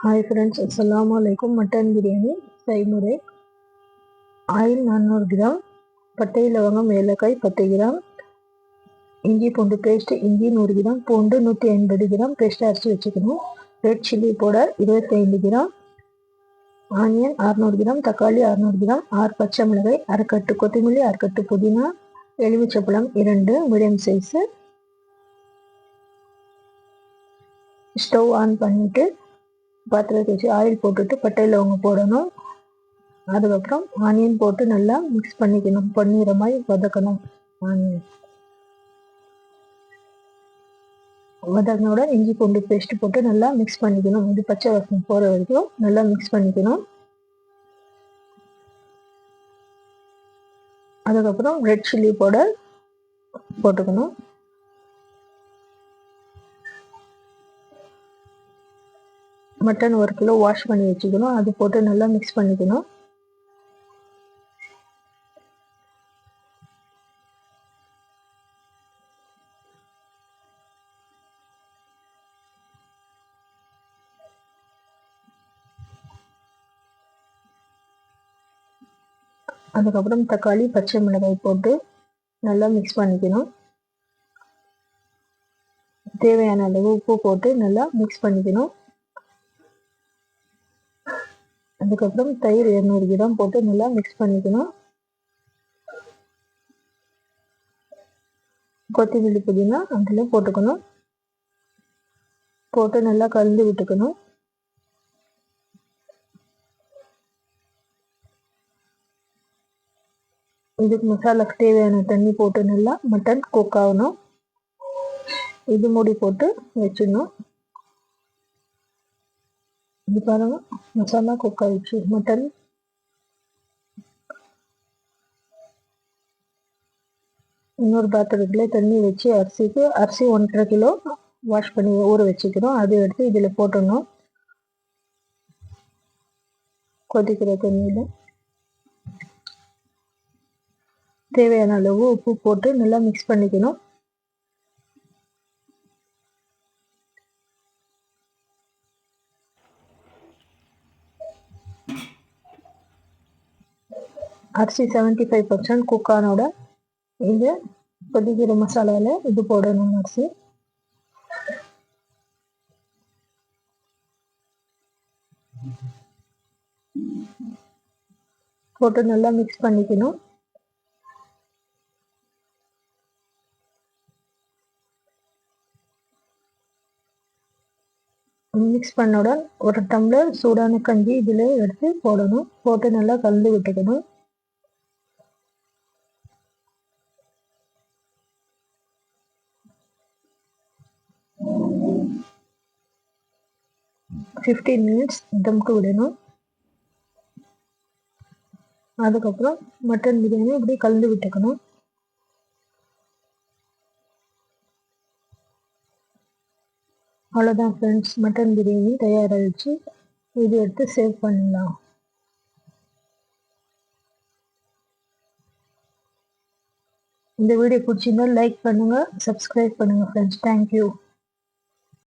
Hi friends, अस्सलाम वालेकुम। Mutton biryani செய்முறை. ஆயில் 400 கிராம், பட்டை லவங்கம் ஏலக்காய் 10 கிராம், இஞ்சி பூண்டு பேஸ்ட் இஞ்சி 100 கிராம், பூண்டு 150 கிராம் பேஸ்ட் அரைச்சி வச்சுக்கணும். Red chilli powder 25 gram, onion 600 gram, தக்காளி 600 கிராம், 6 பச்சை மிளகாய், அரைக்கட்டு கொத்தமல்லி, அரைக்கட்டு புதினா, எலுமிச்சப்பழம் 2 மீடியம் சைஸு. ஸ்டவ் ஆன் பண்ணிவிட்டு பாத்திரத்தை வச்சு ஆயில் போட்டுட்டு பட்டை லவங்கம் போடணும். அதுக்கப்புறம் ஆனியன் போட்டு நல்லா மிக்ஸ் பண்ணிக்கணும். பொன்னிறமாய் வதக்கணும். ஆனியன் வதங்கினோட இஞ்சி பூண்டு பேஸ்ட் போட்டு நல்லா மிக்ஸ் பண்ணிக்கணும். இது பச்சை வாசனை போகிற வரைக்கும் நல்லா மிக்ஸ் பண்ணிக்கணும். அதுக்கப்புறம் ரெட் சில்லி பவுடர் போட்டுக்கணும். மட்டன் 1 கிலோ வாஷ் பண்ணி வச்சுக்கணும். அது போட்டு நல்லா மிக்ஸ் பண்ணிக்கணும். அதுக்கப்புறம் தக்காளி பச்சை மிளகாய் போட்டு நல்லா மிக்ஸ் பண்ணிக்கணும். தேவையான அளவு உப்பு போட்டு நல்லா மிக்ஸ் பண்ணிக்கணும். அதுக்கப்புறம் தயிர் 200 கிராம் போட்டு நல்லா மிக்ஸ் பண்ணிக்கணும். கொத்தமல்லி புதினா அதில் போட்டுக்கணும். போட்டு நல்லா கலந்து விட்டுக்கணும். இதுக்கு மசாலாக்கு தேவையான தண்ணி போட்டு நல்லா மட்டன் குக் ஆகணும். இது மூடி போட்டு வச்சிடணும். இது பாருங்க, மசாலா குக் ஆயிடுச்சு. மட்டன் இன்னொரு பாத்திரத்தில் தண்ணி வச்சு அரிசி 1.5 கிலோ வாஷ் பண்ணி ஊற வச்சுக்கிறோம். அதை எடுத்து இதில் போட்டுடணும். கொதிக்கிற தண்ணியில் தேவையான அளவு உப்பு போட்டு நல்லா மிக்ஸ் பண்ணிக்கணும். அரிசி 75% குக் ஆனோட இது கொதிக்கிற மசாலாவில் இது போடணும். அரிசி போட்டு நல்லா மிக்ஸ் பண்ணிக்கணும். மிக்ஸ் பண்ணவுடன் 1 டம்ளர் சூடான கஞ்சி இதில் எடுத்து போடணும். போட்டு நல்லா கலந்து விட்டுக்கணும். ஃபிஃப்டீன் மினிட்ஸ் தம்க்கு விடணும். அதுக்கப்புறம் மட்டன் பிரியாணி இப்படி கலந்து விட்டுக்கணும். அவ்வளோதான் ஃப்ரெண்ட்ஸ், மட்டன் பிரியாணி தயாராகிடுச்சு. இது எடுத்து சேவ் பண்ணலாம். இந்த வீடியோ பிடிச்சிருந்தா லைக் பண்ணுங்கள், சப்ஸ்கிரைப் பண்ணுங்கள் ஃப்ரெண்ட்ஸ். தேங்க்யூ.